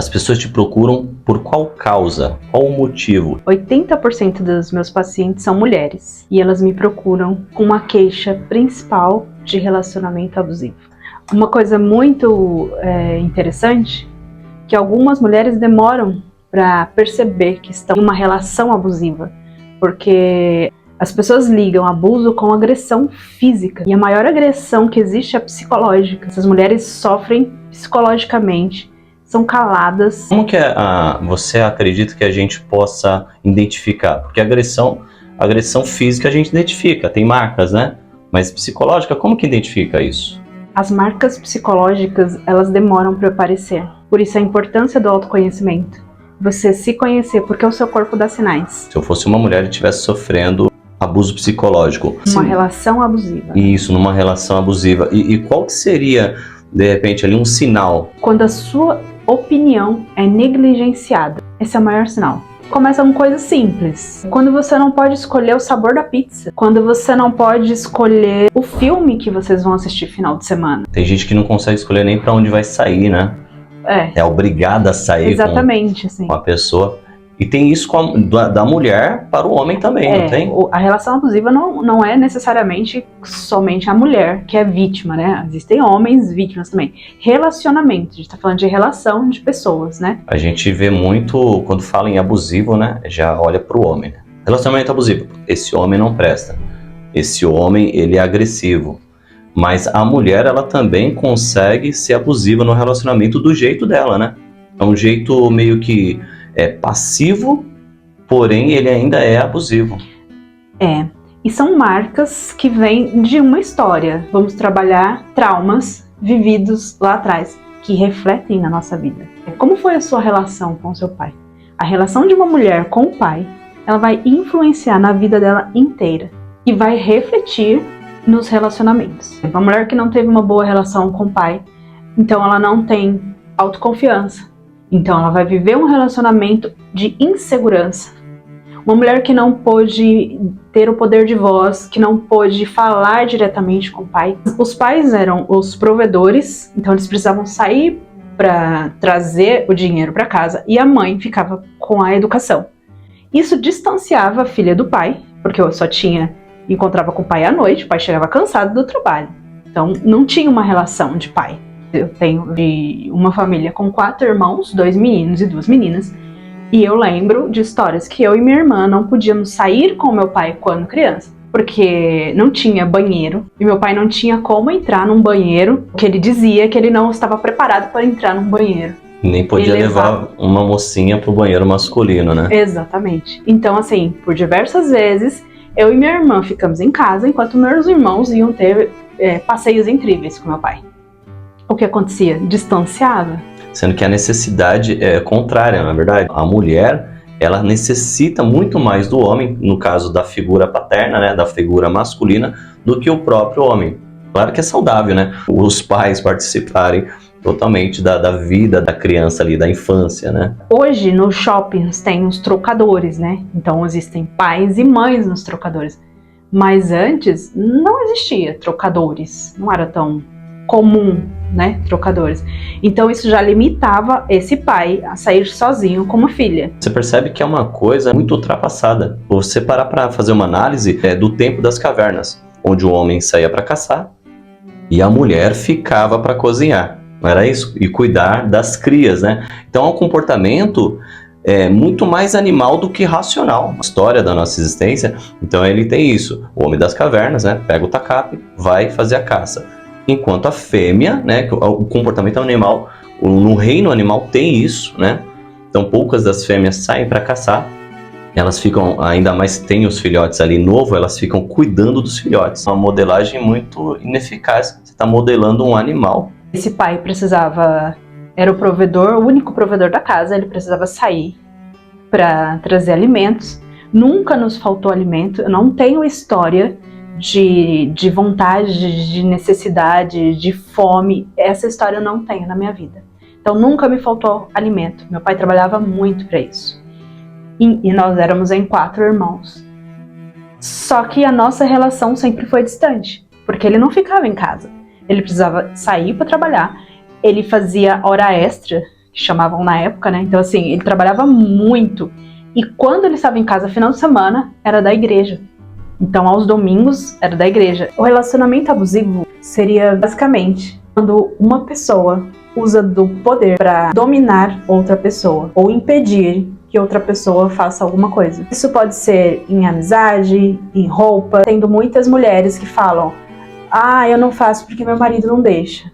As pessoas te procuram por qual causa? Qual o motivo? 80% dos meus pacientes são mulheres e elas me procuram com uma queixa principal de relacionamento abusivo. Uma coisa muito interessante, que algumas mulheres demoram para perceber que estão em uma relação abusiva, porque as pessoas ligam abuso com agressão física, e a maior agressão que existe é a psicológica. Essas mulheres sofrem psicologicamente, são caladas. Como que você acredita que a gente possa identificar? Porque agressão física a gente identifica, tem marcas, né? Mas psicológica, como que identifica isso? As marcas psicológicas, elas demoram para aparecer. Por isso a importância do autoconhecimento. Você se conhecer, porque o seu corpo dá sinais. Se eu fosse uma mulher e estivesse sofrendo abuso psicológico. Uma relação abusiva. Isso, numa relação abusiva. E qual que seria, de repente, ali um sinal? Quando a sua opinião é negligenciada. Esse é o maior sinal. Começa com coisas simples. Quando você não pode escolher o sabor da pizza. Quando você não pode escolher o filme que vocês vão assistir final de semana. Tem gente que não consegue escolher nem pra onde vai sair, né? É obrigada a sair. Exatamente, com a pessoa. E tem isso da mulher para o homem também, não tem? A relação abusiva não é necessariamente somente a mulher que é vítima, né? Existem homens vítimas também. Relacionamento, a gente tá falando de relação de pessoas, né? A gente vê muito, quando fala em abusivo, né? Já olha para o homem, né? Relacionamento abusivo, esse homem não presta. Esse homem, ele é agressivo. Mas a mulher, ela também consegue ser abusiva no relacionamento do jeito dela, né? É um jeito meio que passivo, porém ele ainda é abusivo. E são marcas que vêm de uma história. Vamos trabalhar traumas vividos lá atrás, que refletem na nossa vida. Como foi a sua relação com seu pai? A relação de uma mulher com o pai, ela vai influenciar na vida dela inteira e vai refletir nos relacionamentos. Uma mulher que não teve uma boa relação com o pai, então ela não tem autoconfiança. Então ela vai viver um relacionamento de insegurança. Uma mulher que não pôde ter o poder de voz, que não pôde falar diretamente com o pai. Os pais eram os provedores, então eles precisavam sair para trazer o dinheiro para casa e a mãe ficava com a educação. Isso distanciava a filha do pai, porque eu só encontrava com o pai à noite, o pai chegava cansado do trabalho. Então não tinha uma relação de pai. Eu tenho de uma família com 4 irmãos, 2 meninos e 2 meninas, e eu lembro de histórias que eu e minha irmã não podíamos sair com meu pai quando criança, porque não tinha banheiro, e meu pai não tinha como entrar num banheiro, que ele dizia que ele não estava preparado para entrar num banheiro. Nem podia levar uma mocinha pro banheiro masculino, né? Exatamente. Então, assim, por diversas vezes, eu e minha irmã ficamos em casa, enquanto meus irmãos iam ter passeios incríveis com meu pai. O que acontecia? Distanciava. Sendo que a necessidade é contrária, na verdade. A mulher, ela necessita muito mais do homem, no caso da figura paterna, né, da figura masculina, do que o próprio homem. Claro que é saudável, né? Os pais participarem totalmente da vida da criança ali, da infância, né? Hoje, nos shoppings, tem os trocadores, né? Então, existem pais e mães nos trocadores. Mas antes, não existia trocadores. Não era tão comum, né, trocadores. Então isso já limitava esse pai a sair sozinho com uma filha. Você percebe que é uma coisa muito ultrapassada. Você parar para fazer uma análise do tempo das cavernas, onde o homem saía para caçar e a mulher ficava para cozinhar, não era isso? E cuidar das crias, né? Então é um comportamento muito mais animal do que racional. A história da nossa existência, então ele tem isso. O homem das cavernas, né, pega o tacape, vai fazer a caça. Enquanto a fêmea, né, o comportamento animal, no reino animal tem isso, né? Então poucas das fêmeas saem para caçar, elas ficam, ainda mais tem os filhotes ali novo, elas ficam cuidando dos filhotes. Uma modelagem muito ineficaz, você está modelando um animal. Esse pai era o provedor, o único provedor da casa, ele precisava sair para trazer alimentos. Nunca nos faltou alimento, eu não tenho história de vontade, de necessidade, de fome. Essa história eu não tenho na minha vida. Então nunca me faltou alimento. Meu pai trabalhava muito para isso. E nós éramos em 4 irmãos. Só que a nossa relação sempre foi distante, porque ele não ficava em casa. Ele precisava sair para trabalhar. Ele fazia hora extra que chamavam na época, né? Então, assim, ele trabalhava muito. E quando ele estava em casa final de semana, era da igreja. Então, aos domingos, era da igreja. O relacionamento abusivo seria, basicamente, quando uma pessoa usa do poder para dominar outra pessoa ou impedir que outra pessoa faça alguma coisa. Isso pode ser em amizade, em roupa. Tendo muitas mulheres que falam: ah, eu não faço porque meu marido não deixa.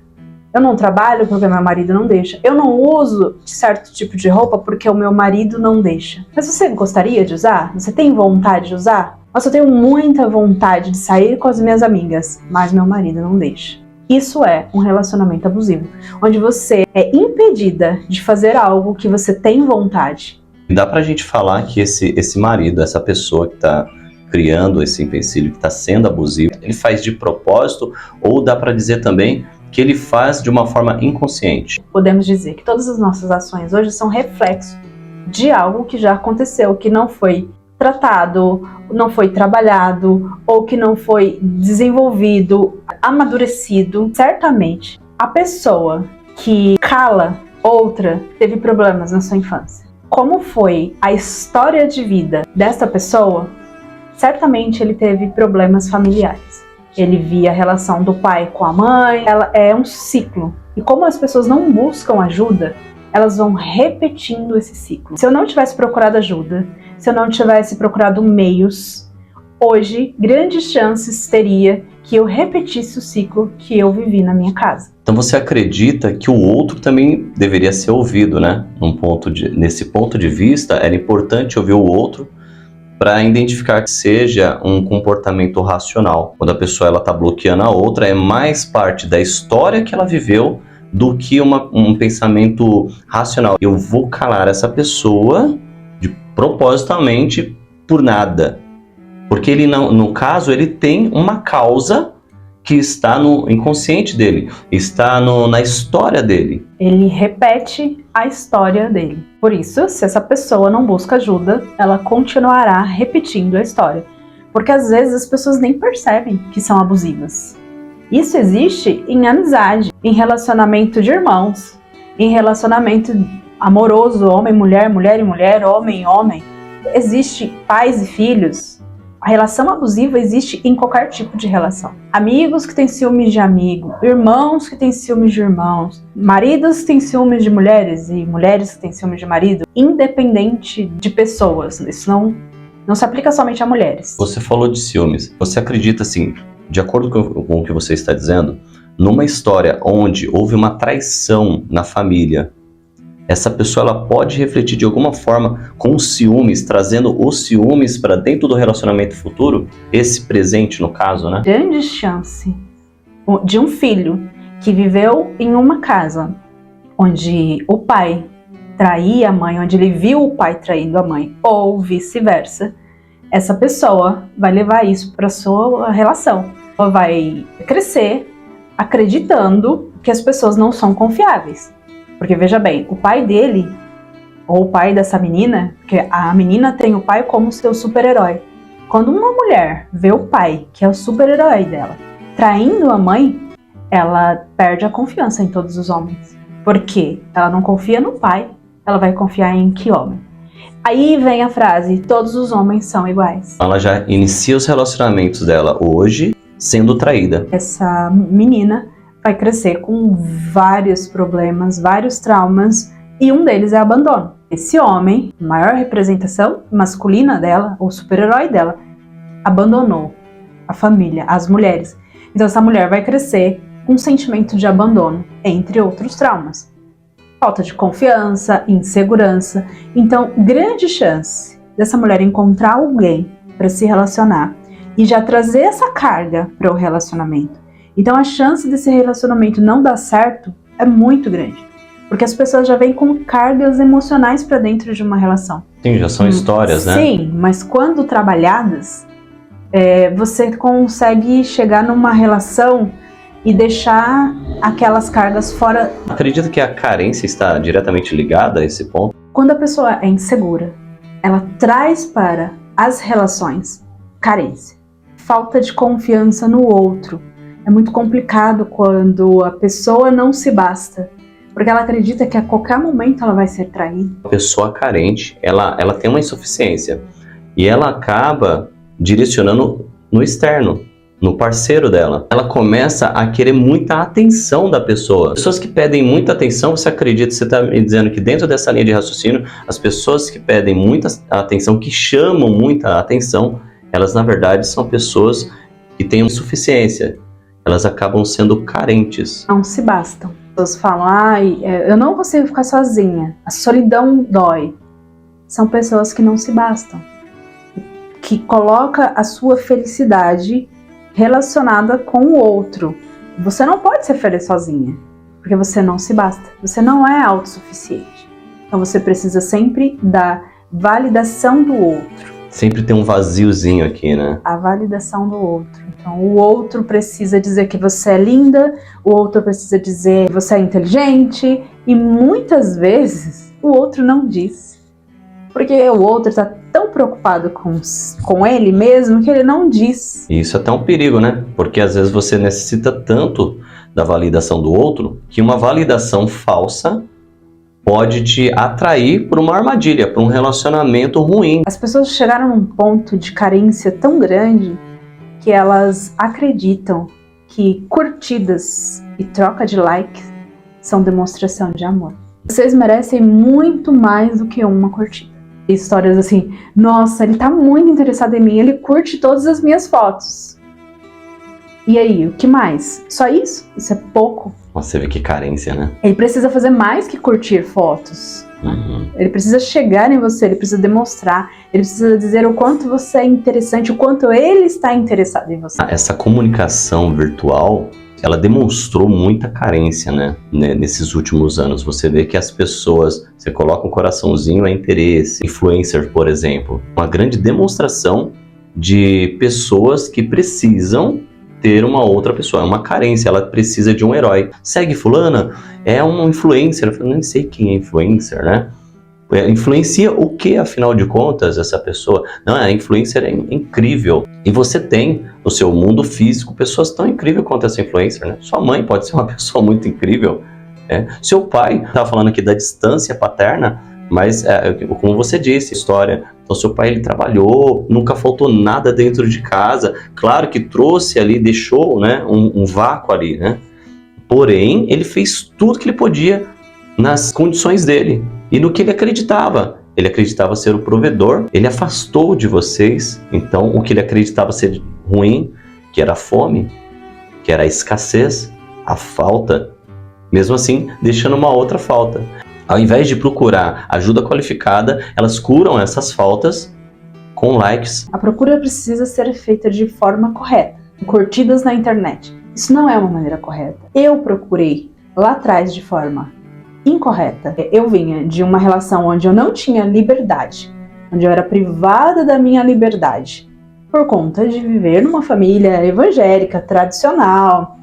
Eu não trabalho porque meu marido não deixa. Eu não uso certo tipo de roupa porque o meu marido não deixa. Mas você gostaria de usar? Você tem vontade de usar? Nossa, eu tenho muita vontade de sair com as minhas amigas, mas meu marido não deixa. Isso é um relacionamento abusivo, onde você é impedida de fazer algo que você tem vontade. Dá pra gente falar que esse marido, essa pessoa que tá criando esse empecilho, que tá sendo abusivo, ele faz de propósito, ou dá pra dizer também que ele faz de uma forma inconsciente? Podemos dizer que todas as nossas ações hoje são reflexo de algo que já aconteceu, que não foi tratado, não foi trabalhado, ou que não foi desenvolvido, amadurecido. Certamente, a pessoa que cala outra teve problemas na sua infância. Como foi a história de vida dessa pessoa, certamente ele teve problemas familiares. Ele via a relação do pai com a mãe, ela é um ciclo. E como as pessoas não buscam ajuda, elas vão repetindo esse ciclo. Se eu não tivesse procurado ajuda, se eu não tivesse procurado meios, hoje, grandes chances teria que eu repetisse o ciclo que eu vivi na minha casa. Então você acredita que o outro também deveria ser ouvido, né? Nesse ponto de vista, era importante ouvir o outro para identificar que seja um comportamento racional. Quando a pessoa está bloqueando a outra, é mais parte da história que ela viveu do que um pensamento racional. Eu vou calar essa pessoa propositalmente por nada. Porque ele, no caso, ele tem uma causa que está no inconsciente dele, está na história dele. Ele repete a história dele. Por isso, se essa pessoa não busca ajuda, ela continuará repetindo a história. Porque às vezes as pessoas nem percebem que são abusivas. Isso existe em amizade, em relacionamento de irmãos, em relacionamento amoroso, homem, mulher, mulher e mulher, homem e homem. Existe pais e filhos. A relação abusiva existe em qualquer tipo de relação. Amigos que têm ciúmes de amigo, irmãos que têm ciúmes de irmãos, maridos que têm ciúmes de mulheres e mulheres que têm ciúmes de marido, independente de pessoas. Isso não se aplica somente a mulheres. Você falou de ciúmes. Você acredita, assim, de acordo com o que você está dizendo, numa história onde houve uma traição na família, essa pessoa ela pode refletir de alguma forma com os ciúmes, trazendo os ciúmes para dentro do relacionamento futuro? Esse presente, no caso, né? Grande chance de um filho que viveu em uma casa onde o pai traía a mãe, onde ele viu o pai traindo a mãe, ou vice-versa, essa pessoa vai levar isso para sua relação. Ela vai crescer acreditando que as pessoas não são confiáveis. Porque veja bem, o pai dele, ou o pai dessa menina, porque a menina tem o pai como seu super-herói. Quando uma mulher vê o pai, que é o super-herói dela, traindo a mãe, ela perde a confiança em todos os homens. Porque ela não confia no pai, ela vai confiar em que homem? Aí vem a frase, todos os homens são iguais. Ela já inicia os relacionamentos dela hoje sendo traída. Essa menina vai crescer com vários problemas, vários traumas, e um deles é abandono. Esse homem, a maior representação masculina dela, o super-herói dela, abandonou a família, as mulheres. Então essa mulher vai crescer com um sentimento de abandono, entre outros traumas. Falta de confiança, insegurança. Então, grande chance dessa mulher encontrar alguém para se relacionar e já trazer essa carga para o relacionamento. Então a chance desse relacionamento não dar certo é muito grande. Porque as pessoas já vêm com cargas emocionais para dentro de uma relação. Sim, já são histórias, né? Sim, mas quando trabalhadas, você consegue chegar numa relação e deixar aquelas cargas fora. Acredito que a carência está diretamente ligada a esse ponto. Quando a pessoa é insegura, ela traz para as relações carência, falta de confiança no outro. É muito complicado quando a pessoa não se basta, Porque ela acredita que a qualquer momento ela vai ser traída. A pessoa carente, ela tem uma insuficiência e ela acaba direcionando no externo, no parceiro dela. Ela começa a querer muita atenção da pessoa. Pessoas que pedem muita atenção, você acredita, você está me dizendo que dentro dessa linha de raciocínio, as pessoas que pedem muita atenção, que chamam muita atenção, elas na verdade são pessoas que têm insuficiência. Elas acabam sendo carentes. Não se bastam. As pessoas falam, eu não consigo ficar sozinha, a solidão dói. São pessoas que não se bastam, que coloca a sua felicidade relacionada com o outro. Você não pode ser feliz sozinha, porque você não se basta, você não é autossuficiente. Então você precisa sempre da validação do outro. Sempre tem um vaziozinho aqui, né? A validação do outro. Então, o outro precisa dizer que você é linda, o outro precisa dizer que você é inteligente, e muitas vezes o outro não diz. Porque o outro está tão preocupado com ele mesmo que ele não diz. E isso é até um perigo, né? Porque às vezes você necessita tanto da validação do outro que uma validação falsa pode te atrair por uma armadilha, por um relacionamento ruim. As pessoas chegaram num ponto de carência tão grande que elas acreditam que curtidas e troca de likes são demonstração de amor. Vocês merecem muito mais do que uma curtida. Histórias assim, nossa, ele tá muito interessado em mim, ele curte todas as minhas fotos. E aí, o que mais? Só isso? Isso é pouco? Você vê que carência, né? Ele precisa fazer mais que curtir fotos. Uhum. Ele precisa chegar em você, ele precisa demonstrar, ele precisa dizer o quanto você é interessante, o quanto ele está interessado em você. Essa comunicação virtual, ela demonstrou muita carência, né? Nesses últimos anos. Você vê que as pessoas, você coloca um coraçãozinho, é interesse. Influencer, por exemplo, uma grande demonstração de pessoas que precisam ter uma outra pessoa, é uma carência, ela precisa de um herói. Segue fulana, é um influencer, eu nem sei quem é influencer, né? Influencia o que, afinal de contas, essa pessoa? Não, a influencer é incrível. E você tem no seu mundo físico pessoas tão incríveis quanto essa influencer, né? Sua mãe pode ser uma pessoa muito incrível, né? Seu pai, estava falando aqui da distância paterna, mas como você disse, história. Então seu pai, ele trabalhou, nunca faltou nada dentro de casa. Claro que trouxe ali, deixou, né, um vácuo ali, né? Porém, ele fez tudo que ele podia nas condições dele e no que ele acreditava. Ele acreditava ser o provedor, ele afastou de vocês, então, o que ele acreditava ser ruim, que era a fome, que era a escassez, a falta, mesmo assim, deixando uma outra falta. Ao invés de procurar ajuda qualificada, elas curam essas faltas com likes. A procura precisa ser feita de forma correta, curtidas na internet. Isso não é uma maneira correta. Eu procurei lá atrás de forma incorreta. Eu vinha de uma relação onde eu não tinha liberdade, onde eu era privada da minha liberdade, por conta de viver numa família evangélica, tradicional.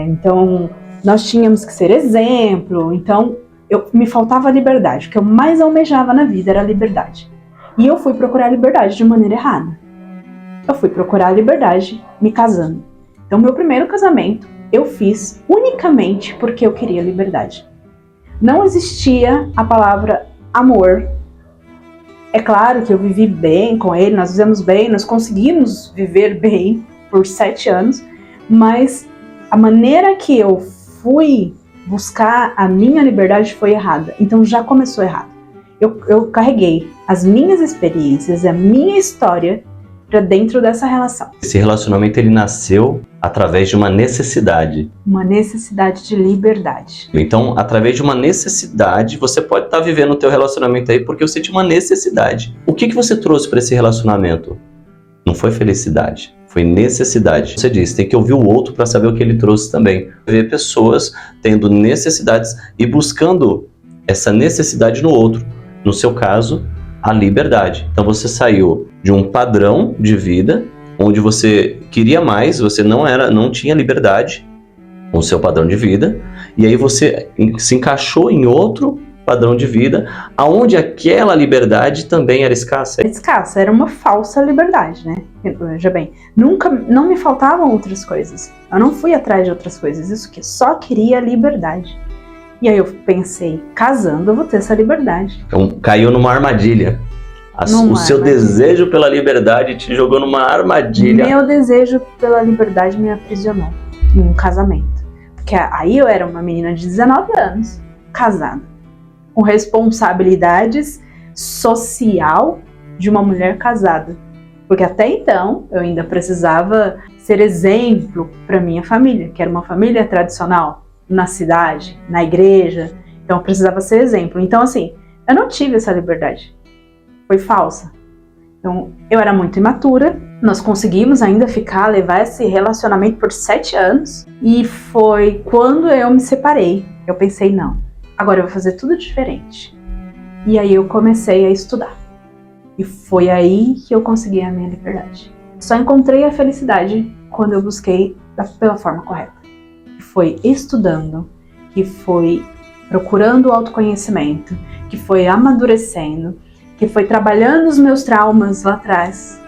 Então, nós tínhamos que ser exemplo. Então, me faltava liberdade. O que eu mais almejava na vida era a liberdade. E eu fui procurar a liberdade de maneira errada. Eu fui procurar a liberdade me casando. Então, meu primeiro casamento eu fiz unicamente porque eu queria liberdade. Não existia a palavra amor. É claro que eu vivi bem com ele, nós vivemos bem, nós conseguimos viver bem por 7 anos, mas a maneira que eu fui buscar a minha liberdade foi errada. Então já começou errado. Eu carreguei as minhas experiências, a minha história para dentro dessa relação. Esse relacionamento, ele nasceu através de uma necessidade. Uma necessidade de liberdade. Então, através de uma necessidade, você pode estar vivendo o teu relacionamento aí porque você tinha uma necessidade. O que você trouxe para esse relacionamento? Não foi felicidade, foi necessidade. Você disse, tem que ouvir o outro para saber o que ele trouxe também. Ver pessoas tendo necessidades e buscando essa necessidade no outro. No seu caso, a liberdade. Então você saiu de um padrão de vida onde você queria mais, você não tinha liberdade com o seu padrão de vida, e aí você se encaixou em outro padrão de vida, aonde aquela liberdade também era escassa. Escassa, era uma falsa liberdade, né? Veja bem, não me faltavam outras coisas. Eu não fui atrás de outras coisas, isso que só queria liberdade. E aí eu pensei, casando eu vou ter essa liberdade. Então caiu numa armadilha. O seu desejo pela liberdade te jogou numa armadilha. Meu desejo pela liberdade me aprisionou em um casamento. Porque aí eu era uma menina de 19 anos, casada, com responsabilidades social de uma mulher casada. Porque até então eu ainda precisava ser exemplo para minha família, que era uma família tradicional, na cidade, na igreja. Então eu precisava ser exemplo. Então assim, eu não tive essa liberdade. Foi falsa. Então eu era muito imatura. Nós conseguimos ainda levar esse relacionamento por 7 anos. E foi quando eu me separei. Eu pensei, não, agora eu vou fazer tudo diferente. E aí eu comecei a estudar. E foi aí que eu consegui a minha liberdade. Só encontrei a felicidade quando eu busquei pela forma correta. Que foi estudando, que foi procurando o autoconhecimento, que foi amadurecendo, que foi trabalhando os meus traumas lá atrás.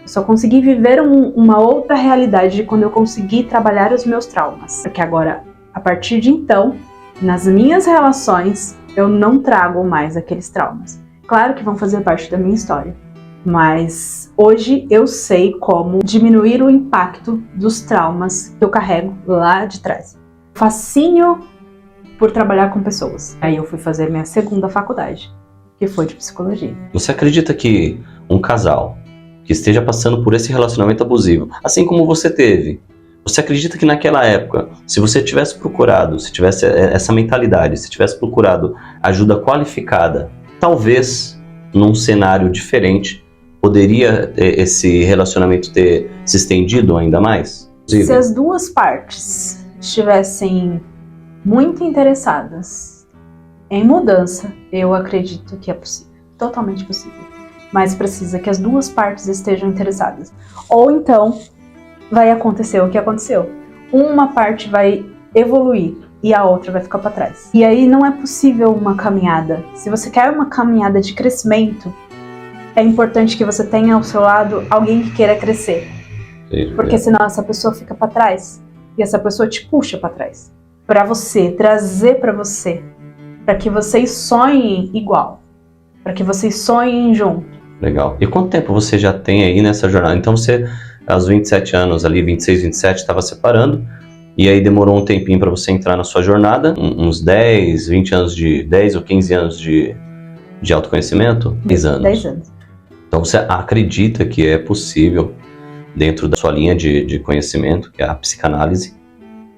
Eu só consegui viver uma outra realidade quando eu consegui trabalhar os meus traumas. Porque agora, a partir de então, nas minhas relações, eu não trago mais aqueles traumas. Claro que vão fazer parte da minha história, mas hoje eu sei como diminuir o impacto dos traumas que eu carrego lá de trás. Fascínio por trabalhar com pessoas. Aí eu fui fazer minha segunda faculdade, que foi de psicologia. Você acredita que um casal que esteja passando por esse relacionamento abusivo, assim como você teve, você acredita que naquela época, se você tivesse procurado, se tivesse essa mentalidade, se tivesse procurado ajuda qualificada, talvez num cenário diferente, poderia esse relacionamento ter se estendido ainda mais? Se as duas partes estivessem muito interessadas em mudança, eu acredito que é possível, totalmente possível. Mas precisa que as duas partes estejam interessadas. Ou então vai acontecer o que aconteceu. Uma parte vai evoluir e a outra vai ficar para trás. E aí não é possível uma caminhada. Se você quer uma caminhada de crescimento, é importante que você tenha ao seu lado alguém que queira crescer. Sim, porque senão essa pessoa fica para trás. E essa pessoa te puxa para trás. Para você, trazer para você. Para que vocês sonhem igual. Para que vocês sonhem junto. Legal. E quanto tempo você já tem aí nessa jornada? Então você, aos 27 anos ali, 26, 27, estava separando. E aí demorou um tempinho para você entrar na sua jornada, uns 10, 20 anos 10 ou 15 anos de autoconhecimento? 10 anos. 10 anos. Então você acredita que é possível, dentro da sua linha de conhecimento, que é a psicanálise,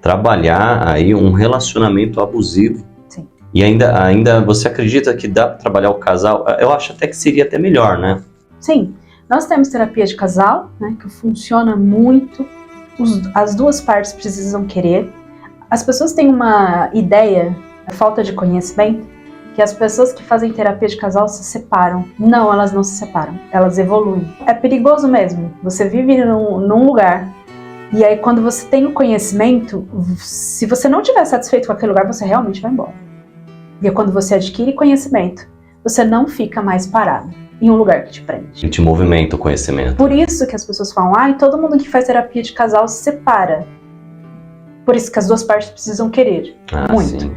trabalhar aí um relacionamento abusivo? Sim. E ainda você acredita que dá para trabalhar o casal? Eu acho até que seria até melhor, né? Sim. Nós temos terapia de casal, né, que funciona muito. As duas partes precisam querer. As pessoas têm uma ideia, a falta de conhecimento, que as pessoas que fazem terapia de casal se separam. Não, elas não se separam, elas evoluem. É perigoso mesmo. Você vive num lugar e aí quando você tem o conhecimento, se você não estiver satisfeito com aquele lugar, você realmente vai embora. E é quando você adquire conhecimento, você não fica mais parado em um lugar que te prende. Te movimenta o conhecimento. Por isso que as pessoas falam, todo mundo que faz terapia de casal se separa. Por isso que as duas partes precisam querer. Muito. Sim.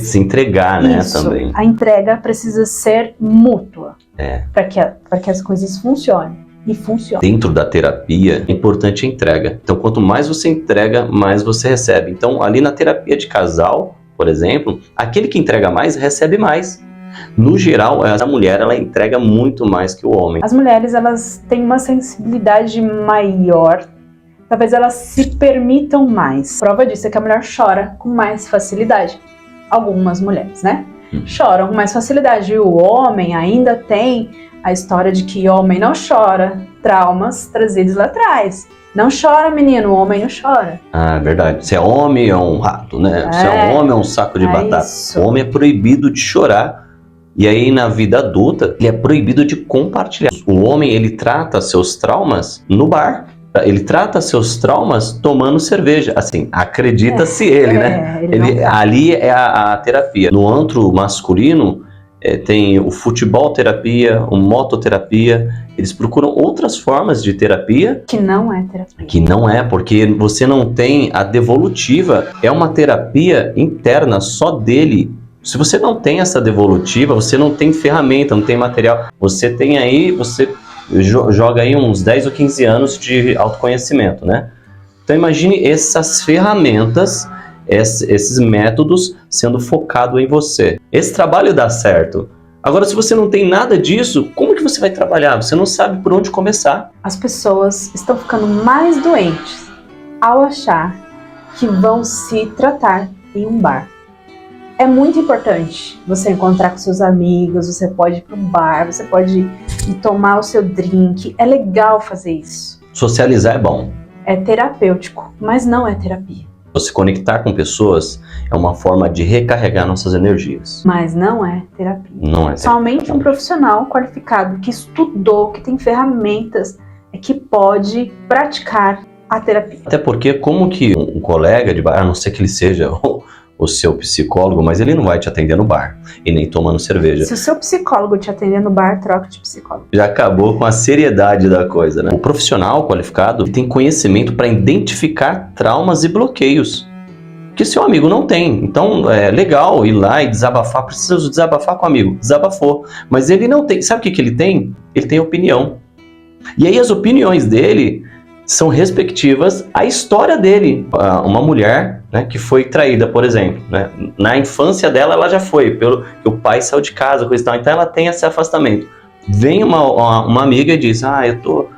Se entregar, né, também. A entrega precisa ser mútua. Para que as coisas funcionem. E funcionem. Dentro da terapia, é importante a entrega. Então, quanto mais você entrega, mais você recebe. Então, ali na terapia de casal, por exemplo, aquele que entrega mais, recebe mais. No geral, a mulher, ela entrega muito mais que o homem. As mulheres, elas têm uma sensibilidade maior. Talvez elas se permitam mais. Prova disso é que a mulher chora com mais facilidade. Algumas mulheres, né? Choram com mais facilidade. E o homem ainda tem a história de que homem não chora. Traumas trazidos lá atrás. Não chora, menino. O homem não chora. Ah, é verdade. Se é homem, é um rato, né? Se é um homem, é um saco de batata. Isso. O homem é proibido de chorar. E aí, na vida adulta, ele é proibido de compartilhar. O homem, ele trata seus traumas no bar. Ele trata seus traumas tomando cerveja. Assim, acredita-se ele, né? Ali é a terapia. No antro masculino, tem o futebol terapia, o mototerapia. Eles procuram outras formas de terapia. Que não é terapia. Que não é, porque você não tem a devolutiva. É uma terapia interna só dele. Se você não tem essa devolutiva, você não tem ferramenta, não tem material. Você tem aí, você joga aí uns 10 ou 15 anos de autoconhecimento, né? Então imagine essas ferramentas, esses métodos sendo focado em você. Esse trabalho dá certo. Agora, se você não tem nada disso, como que você vai trabalhar? Você não sabe por onde começar. As pessoas estão ficando mais doentes ao achar que vão se tratar em um bar. É muito importante você encontrar com seus amigos, você pode ir para um bar, você pode ir tomar o seu drink. É legal fazer isso. Socializar é bom. É terapêutico, mas não é terapia. Se conectar com pessoas é uma forma de recarregar nossas energias. Mas não é terapia. Não é terapia. Somente um profissional qualificado, que estudou, que tem ferramentas, é que pode praticar a terapia. Até porque, como que um colega de bar, a não ser que ele seja o seu psicólogo, mas ele não vai te atender no bar e nem tomando cerveja. Se o seu psicólogo te atender no bar, troca de psicólogo. Já acabou com a seriedade da coisa, né? O profissional qualificado tem conhecimento para identificar traumas e bloqueios que seu amigo não tem. Então é legal ir lá e desabafar. Precisa desabafar com o amigo. Desabafou. Mas ele não tem. Sabe o que ele tem? Ele tem opinião. E aí as opiniões dele são respectivas à história dele. Uma mulher, né, que foi traída, por exemplo, né, na infância dela ela já foi, pelo que o pai saiu de casa, coisa e tal, então ela tem esse afastamento. Vem uma amiga e diz, meu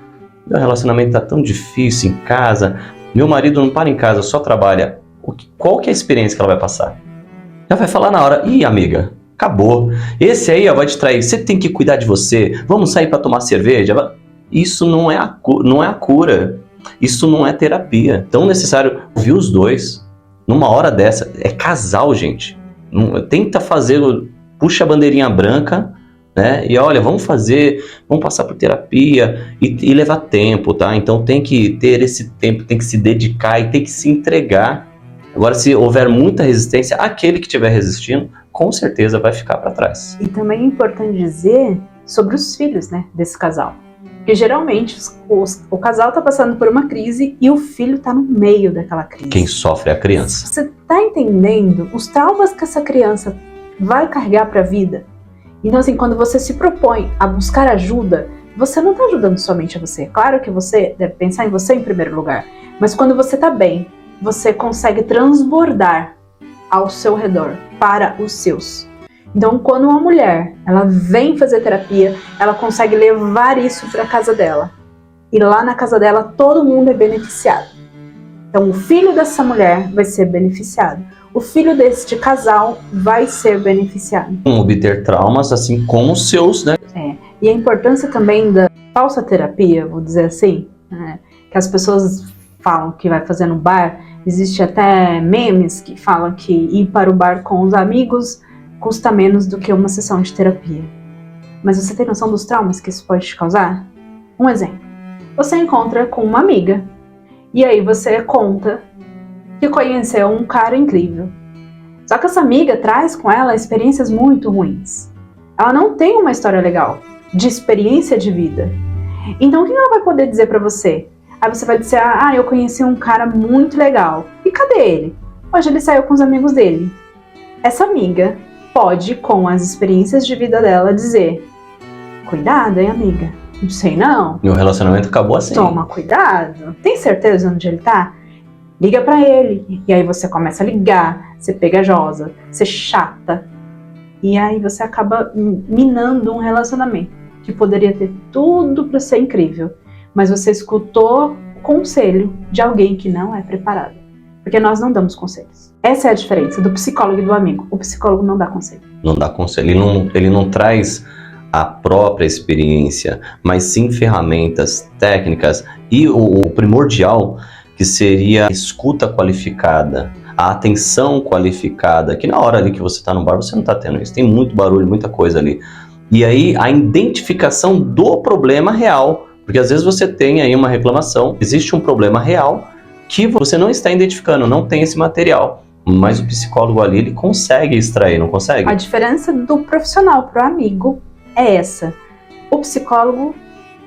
relacionamento tá tão difícil em casa, meu marido não para em casa, só trabalha. Qual que é a experiência que ela vai passar? Ela vai falar na hora, amiga, acabou. Esse aí vai te trair, você tem que cuidar de você, vamos sair para tomar cerveja. Isso não é a cura. Isso não é terapia. Então é necessário ouvir os dois. Numa hora dessa, é casal, gente. Tenta fazer, puxa a bandeirinha branca, né? E olha, vamos passar por terapia e levar tempo, tá? Então tem que ter esse tempo, tem que se dedicar e tem que se entregar. Agora, se houver muita resistência, aquele que estiver resistindo, com certeza vai ficar para trás. E também é importante dizer sobre os filhos, né, desse casal. Porque geralmente o casal está passando por uma crise e o filho está no meio daquela crise. Quem sofre é a criança. Você está entendendo os traumas que essa criança vai carregar para a vida? Então, assim, quando você se propõe a buscar ajuda, você não está ajudando somente a você. Claro que você deve pensar em você em primeiro lugar. Mas quando você está bem, você consegue transbordar ao seu redor para os seus. Então, quando uma mulher ela vem fazer terapia, ela consegue levar isso para a casa dela. E lá na casa dela, todo mundo é beneficiado. Então, o filho dessa mulher vai ser beneficiado. O filho deste casal vai ser beneficiado. Obter traumas, assim como os seus, né? E a importância também da falsa terapia, vou dizer assim, né? Que as pessoas falam que vai fazer no bar. Existe até memes que falam que ir para o bar com os amigos custa menos do que uma sessão de terapia. Mas você tem noção dos traumas que isso pode te causar? Um exemplo. Você encontra com uma amiga e aí você conta que conheceu um cara incrível. Só que essa amiga traz com ela experiências muito ruins. Ela não tem uma história legal de experiência de vida. Então o que ela vai poder dizer pra você? Aí você vai dizer, eu conheci um cara muito legal. E cadê ele? Hoje ele saiu com os amigos dele. Essa amiga pode, com as experiências de vida dela, dizer, cuidado, hein, amiga? Não sei não. Meu relacionamento acabou assim. Toma cuidado. Tem certeza onde ele tá? Liga pra ele. E aí você começa a ligar, você pegajosa, você chata. E aí você acaba minando um relacionamento que poderia ter tudo pra ser incrível. Mas você escutou o conselho de alguém que não é preparado. Porque nós não damos conselhos. Essa é a diferença do psicólogo e do amigo. O psicólogo não dá conselho. Não dá conselho. Ele não traz a própria experiência, mas sim ferramentas, técnicas e o primordial, que seria a escuta qualificada, a atenção qualificada, que na hora ali que você está no bar, você não está tendo isso. Tem muito barulho, muita coisa ali. E aí a identificação do problema real. Porque às vezes você tem aí uma reclamação, existe um problema real, que você não está identificando, não tem esse material. Mas o psicólogo ali, ele consegue extrair, não consegue? A diferença do profissional para o amigo é essa. O psicólogo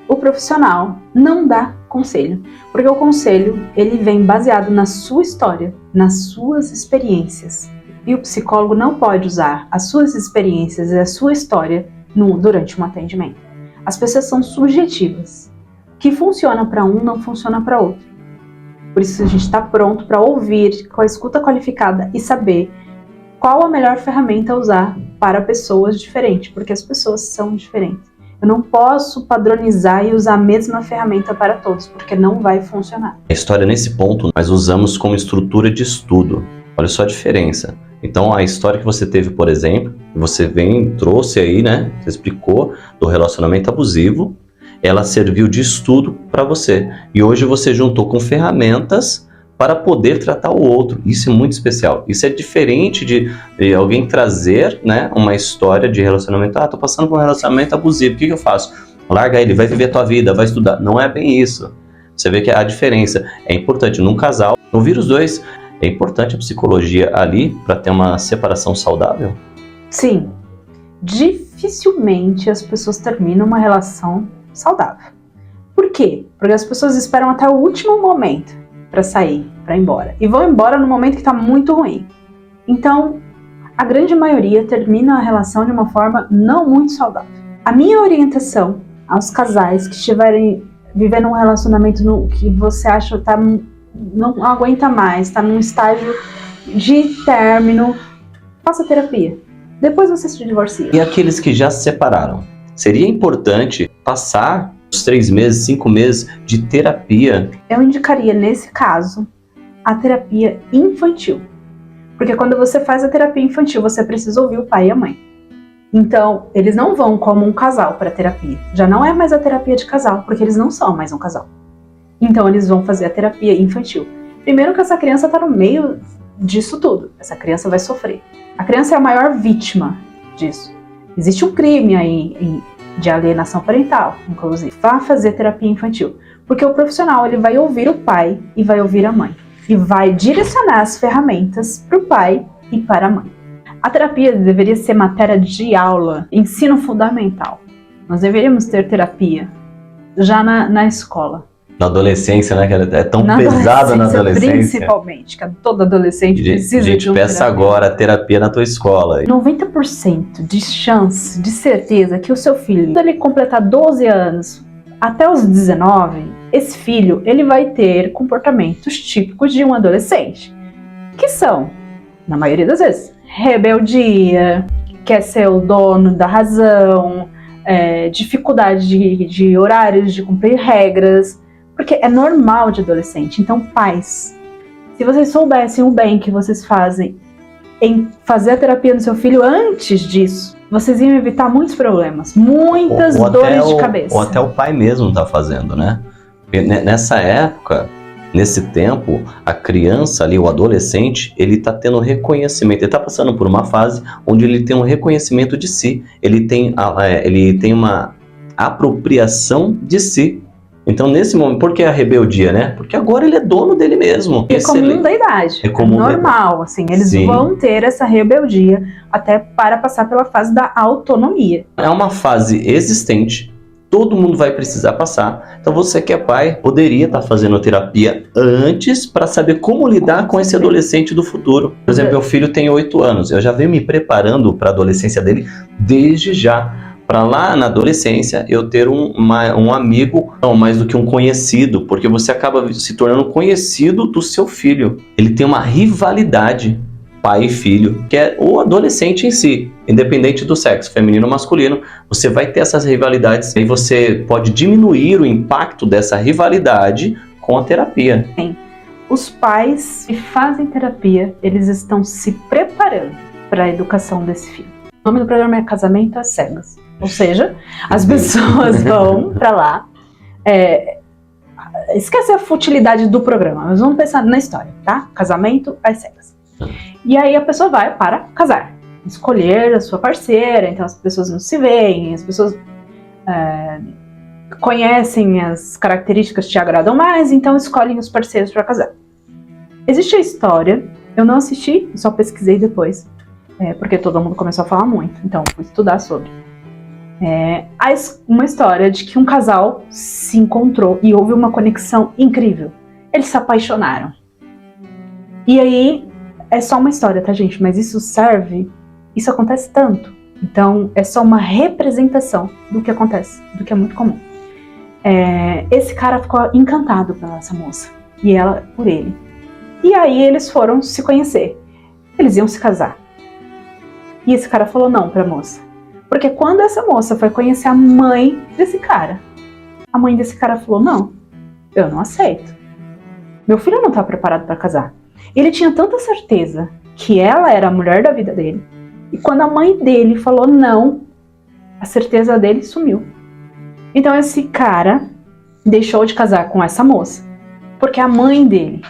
o profissional não dá conselho, porque o conselho ele vem baseado na sua história, nas suas experiências. E o psicólogo não pode usar as suas experiências e a sua história durante um atendimento. As pessoas são subjetivas. O que funciona para um não funciona para outro. Por isso a gente está pronto para ouvir com a escuta qualificada e saber qual a melhor ferramenta a usar para pessoas diferentes, porque as pessoas são diferentes. Eu não posso padronizar e usar a mesma ferramenta para todos, porque não vai funcionar. A história nesse ponto nós usamos como estrutura de estudo. Olha só a diferença. Então a história que você teve, por exemplo, você trouxe aí, né? Você explicou do relacionamento abusivo, ela serviu de estudo para você. E hoje você juntou com ferramentas para poder tratar o outro. Isso é muito especial. Isso é diferente de alguém trazer, né, uma história de relacionamento. Tô passando por um relacionamento abusivo, o que eu faço? Larga ele, vai viver a tua vida, vai estudar. Não é bem isso. Você vê que a diferença é importante num casal, ouvir os dois. É importante a psicologia ali para ter uma separação saudável? Sim. Dificilmente as pessoas terminam uma relação saudável. Por quê? Porque as pessoas esperam até o último momento para sair, para ir embora. E vão embora no momento que está muito ruim. Então, a grande maioria termina a relação de uma forma não muito saudável. A minha orientação aos casais que estiverem vivendo um relacionamento que você acha que não aguenta mais, está num estágio de término, faça terapia. Depois você se divorcia. E aqueles que já se separaram? Seria importante passar os 3 meses, 5 meses de terapia? Eu indicaria, nesse caso, a terapia infantil. Porque quando você faz a terapia infantil, você precisa ouvir o pai e a mãe. Então, eles não vão como um casal para terapia. Já não é mais a terapia de casal, porque eles não são mais um casal. Então, eles vão fazer a terapia infantil. Primeiro que essa criança está no meio disso tudo. Essa criança vai sofrer. A criança é a maior vítima disso. Existe um crime aí de alienação parental, inclusive. Vá fazer terapia infantil. Porque o profissional ele vai ouvir o pai e vai ouvir a mãe. E vai direcionar as ferramentas para o pai e para a mãe. A terapia deveria ser matéria de aula, ensino fundamental. Nós deveríamos ter terapia já na escola. Na adolescência, né? Que é tão pesada na adolescência. Principalmente, que todo adolescente precisa de Gente, peça terapia. agora a terapia na tua escola. 90% de chance, de certeza, que o seu filho, quando ele completar 12 anos, até os 19, esse filho, ele vai ter comportamentos típicos de um adolescente. Que são, na maioria das vezes, rebeldia, quer ser o dono da razão, dificuldade de horários, de cumprir regras, porque é normal de adolescente. Então, pais, se vocês soubessem o bem que vocês fazem em fazer a terapia no seu filho antes disso, vocês iam evitar muitos problemas, muitas dores de cabeça. Ou até o pai mesmo está fazendo, né? Porque nessa época, nesse tempo, a criança ali, o adolescente, ele está tendo reconhecimento, ele está passando por uma fase onde ele tem um reconhecimento de si, ele tem uma apropriação de si. Então, nesse momento, por que a rebeldia, né? Porque agora ele é dono dele mesmo. É comum da idade. É normal, assim. Eles vão ter essa rebeldia até para passar pela fase da autonomia. É uma fase existente. Todo mundo vai precisar passar. Então, você que é pai, poderia estar fazendo terapia antes para saber como lidar com esse adolescente do futuro. Por exemplo, meu filho tem 8 anos. Eu já venho me preparando para a adolescência dele desde já. Para lá na adolescência eu ter um amigo, não mais do que um conhecido, porque você acaba se tornando conhecido do seu filho. Ele tem uma rivalidade, pai e filho, que é o adolescente em si, independente do sexo, feminino ou masculino. Você vai ter essas rivalidades e você pode diminuir o impacto dessa rivalidade com a terapia. Sim. Os pais que fazem terapia, eles estão se preparando para a educação desse filho. O nome do programa é Casamento às Cegas. Ou seja, as pessoas vão pra lá, esquece a futilidade do programa, mas vamos pensar na história, tá? Casamento às cegas. E aí a pessoa vai para casar, escolher a sua parceira, então as pessoas não se veem, as pessoas conhecem as características que te agradam mais, então escolhem os parceiros para casar. Existe a história, eu não assisti, só pesquisei depois, porque todo mundo começou a falar muito, então fui estudar sobre. Uma história de que um casal se encontrou e houve uma conexão incrível. Eles se apaixonaram. E aí, é só uma história, tá, gente? Mas isso acontece tanto. Então, é só uma representação do que acontece, do que é muito comum. Esse cara ficou encantado pela essa moça, e ela por ele. E aí, eles foram se conhecer. Eles iam se casar. E esse cara falou não pra moça. Porque quando essa moça foi conhecer a mãe desse cara, a mãe desse cara falou, não, eu não aceito. Meu filho não tá preparado pra casar. Ele tinha tanta certeza que ela era a mulher da vida dele. E quando a mãe dele falou não, a certeza dele sumiu. Então esse cara deixou de casar com essa moça, porque a mãe dele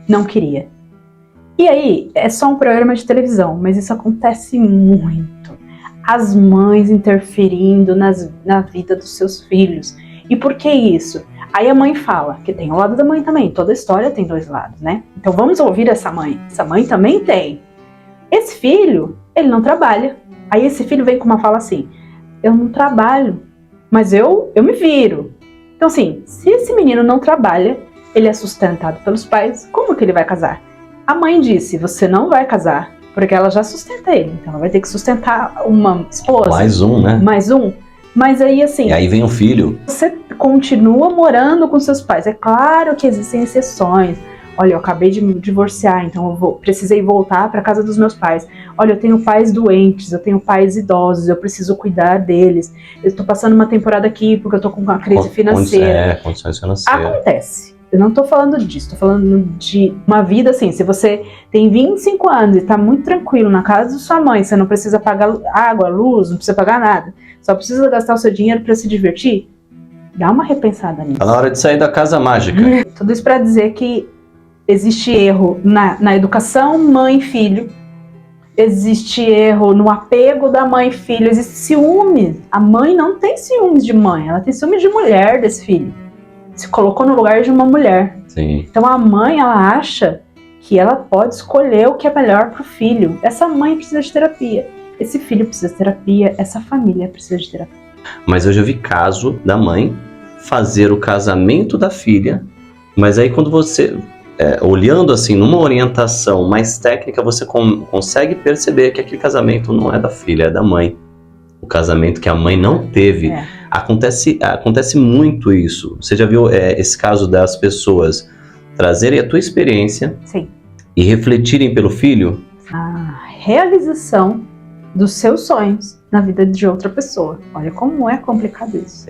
não queria. E aí, é só um programa de televisão, mas isso acontece muito. As mães interferindo na vida dos seus filhos. E por que isso? Aí a mãe fala, que tem o lado da mãe também, toda história tem dois lados, né? Então vamos ouvir essa mãe. Essa mãe também tem. Esse filho, ele não trabalha. Aí esse filho vem com uma fala assim, eu não trabalho, mas eu me viro. Então assim, se esse menino não trabalha, ele é sustentado pelos pais, como que ele vai casar? A mãe disse, você não vai casar, porque ela já sustenta ele, então ela vai ter que sustentar uma esposa. Mais um, né? Mais um. Mas aí assim... E aí vem o filho. Você continua morando com seus pais. É claro que existem exceções. Olha, eu acabei de me divorciar, então precisei voltar para casa dos meus pais. Olha, eu tenho pais doentes, eu tenho pais idosos, eu preciso cuidar deles. Eu estou passando uma temporada aqui porque eu estou com uma crise financeira. Condições financeiras. Acontece. Eu não tô falando disso, tô falando de uma vida assim, se você tem 25 anos e tá muito tranquilo na casa de sua mãe, você não precisa pagar água, luz, não precisa pagar nada, só precisa gastar o seu dinheiro pra se divertir, dá uma repensada nisso. Tá na hora de sair da casa mágica. Tudo isso pra dizer que existe erro na educação mãe e filho, existe erro no apego da mãe e filho, existe ciúme. A mãe não tem ciúmes de mãe, ela tem ciúmes de mulher desse filho. Se colocou no lugar de uma mulher. Sim. Então a mãe, ela acha que ela pode escolher o que é melhor pro filho. Essa mãe precisa de terapia, esse filho precisa de terapia, essa família precisa de terapia. Mas eu já vi caso da mãe fazer o casamento da filha, mas aí quando você, olhando assim, numa orientação mais técnica, você consegue perceber que aquele casamento não é da filha, é da mãe. O casamento que a mãe não teve. Acontece muito isso. Você já viu esse caso das pessoas trazerem a tua experiência Sim. E refletirem pelo filho? A realização dos seus sonhos na vida de outra pessoa. Olha como é complicado isso.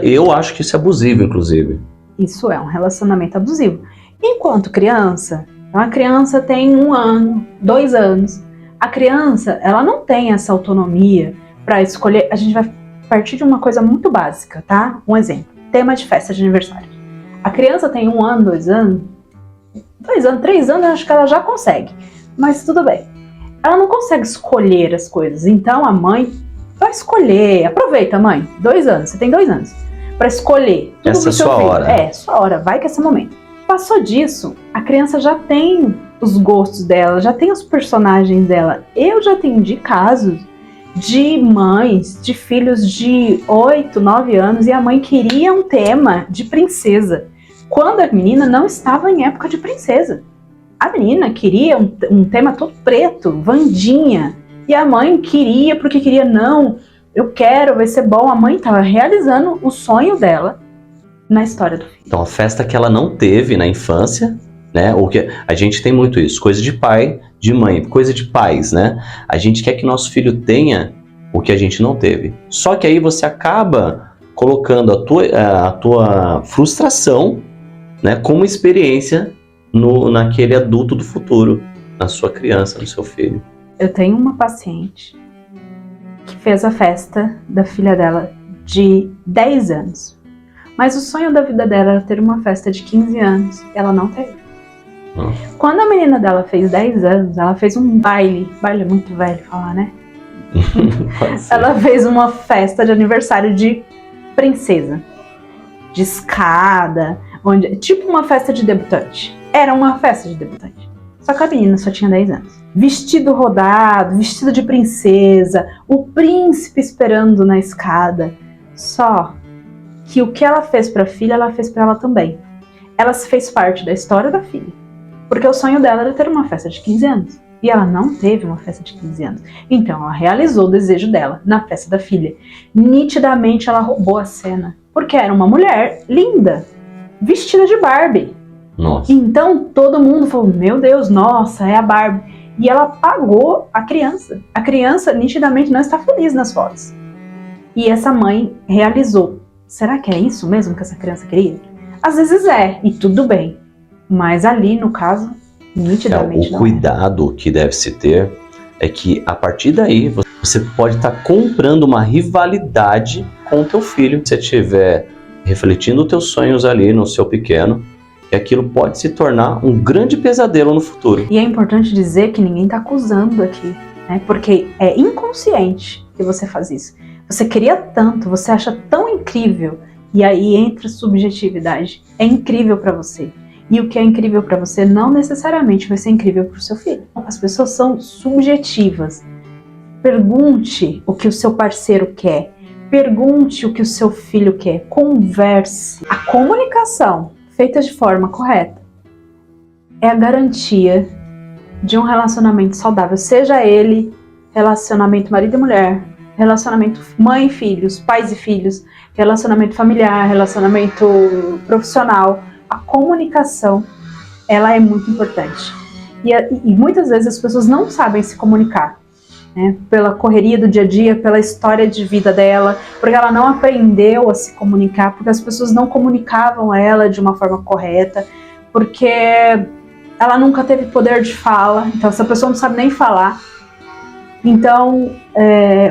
Eu acho que isso é abusivo, inclusive. Isso é um relacionamento abusivo. Enquanto criança, a criança tem 1 ano, 2 anos. A criança, ela não tem essa autonomia para escolher. A gente vai partir de uma coisa muito básica, tá? Um exemplo. Tema de festa de aniversário. A criança tem 1 ano, 2 anos, 2 anos, 3 anos, eu acho que ela já consegue. Mas tudo bem. Ela não consegue escolher as coisas. Então a mãe vai escolher. Aproveita, mãe. 2 anos, você tem 2 anos. Para escolher tudo essa pro seu sua filho. hora. Sua hora. Vai que é esse momento. Passou disso, a criança já tem os gostos dela, já tem os personagens dela. Eu já atendi casos de mães, de filhos de 8, 9 anos e a mãe queria um tema de princesa, quando a menina não estava em época de princesa. A menina queria um tema todo preto, Wandinha, e a mãe queria porque queria, não, eu quero, vai ser bom. A mãe estava realizando o sonho dela na história do filho. Então a festa que ela não teve na infância, né? Ou que a gente tem muito isso, coisa de pai, de mãe, coisa de pais, né? A gente quer que nosso filho tenha o que a gente não teve. Só que aí você acaba colocando a tua frustração, né, como experiência naquele adulto do futuro, na sua criança, no seu filho. Eu tenho uma paciente que fez a festa da filha dela de 10 anos. Mas o sonho da vida dela era ter uma festa de 15 anos. Ela não teve. Quando a menina dela fez 10 anos, ela fez um baile. Baile é muito velho falar, né? Ela fez uma festa de aniversário de princesa. De escada. Tipo uma festa de debutante. Era uma festa de debutante. Só que a menina só tinha 10 anos. Vestido rodado, vestido de princesa, o príncipe esperando na escada. Só que o que ela fez para a filha, ela fez para ela também. Ela se fez parte da história da filha. Porque o sonho dela era ter uma festa de 15 anos. E ela não teve uma festa de 15 anos. Então ela realizou o desejo dela na festa da filha. Nitidamente ela roubou a cena. Porque era uma mulher linda, vestida de Barbie. Nossa. Então todo mundo falou, meu Deus, nossa, é a Barbie. E ela pagou a criança. A criança nitidamente não está feliz nas fotos. E essa mãe realizou. Será que é isso mesmo que essa criança queria? Às vezes é, e tudo bem. Mas ali, no caso, nitidamente O cuidado que deve se ter é que a partir daí você pode estar comprando uma rivalidade com o teu filho. Se você estiver refletindo os teus sonhos ali no seu pequeno, e aquilo pode se tornar um grande pesadelo no futuro. E é importante dizer que ninguém está acusando aqui, né? Porque é inconsciente que você faz isso. Você queria tanto, você acha tão incrível, e aí entra subjetividade. É incrível para você. E o que é incrível para você não necessariamente vai ser incrível para o seu filho. As pessoas são subjetivas. Pergunte o que o seu parceiro quer. Pergunte o que o seu filho quer. Converse. A comunicação feita de forma correta é a garantia de um relacionamento saudável. Seja ele relacionamento marido e mulher, relacionamento mãe e filhos, pais e filhos, relacionamento familiar, relacionamento profissional. A comunicação, ela é muito importante. E muitas vezes as pessoas não sabem se comunicar, né? Pela correria do dia a dia, pela história de vida dela, porque ela não aprendeu a se comunicar, porque as pessoas não comunicavam ela de uma forma correta, porque ela nunca teve poder de fala, então essa pessoa não sabe nem falar. Então,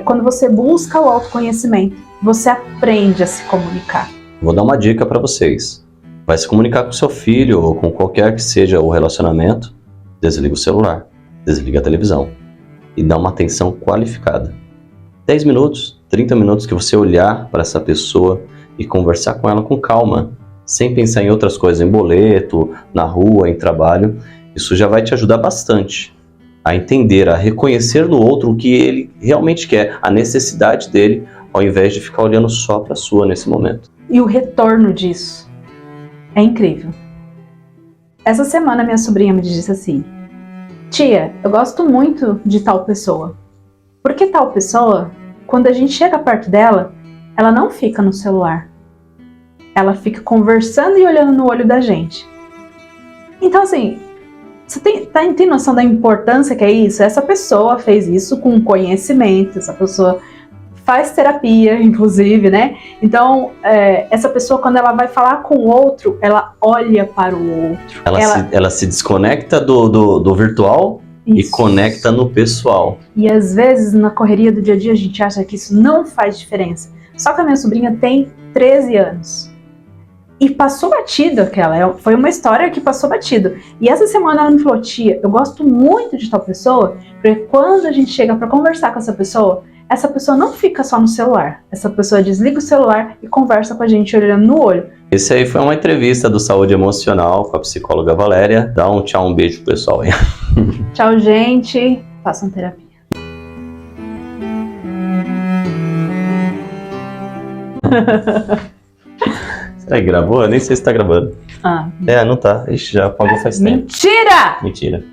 quando você busca o autoconhecimento, você aprende a se comunicar. Vou dar uma dica para vocês. Vai se comunicar com seu filho ou com qualquer que seja o relacionamento, desliga o celular, desliga a televisão e dá uma atenção qualificada. 10 minutos, 30 minutos que você olhar para essa pessoa e conversar com ela com calma, sem pensar em outras coisas, em boleto, na rua, em trabalho. Isso já vai te ajudar bastante a entender, a reconhecer no outro o que ele realmente quer, a necessidade dele, ao invés de ficar olhando só para a sua nesse momento. E o retorno disso é incrível. Essa semana minha sobrinha me disse assim: tia, eu gosto muito de tal pessoa. Porque tal pessoa, quando a gente chega perto dela, ela não fica no celular. Ela fica conversando e olhando no olho da gente. Então assim, você tem noção da importância que é isso? Essa pessoa fez isso com conhecimento, essa pessoa faz terapia, inclusive, né? Então, essa pessoa, quando ela vai falar com o outro, ela olha para o outro. Ela se desconecta do virtual e conecta no pessoal. E às vezes, na correria do dia a dia, a gente acha que isso não faz diferença. Só que a minha sobrinha tem 13 anos. E passou batido aquela, foi uma história que passou batido. E essa semana ela me falou: tia, eu gosto muito de tal pessoa, porque quando a gente chega para conversar com essa pessoa não fica só no celular. Essa pessoa desliga o celular e conversa com a gente olhando no olho. Esse aí foi uma entrevista do Saúde Emocional com a psicóloga Valéria. Dá um tchau, um beijo pro pessoal aí. Tchau, gente. Façam terapia. Será que gravou? Eu nem sei se tá gravando. Ah. Não tá. Ixi, já apagou faz tempo. Mentira! Mentira.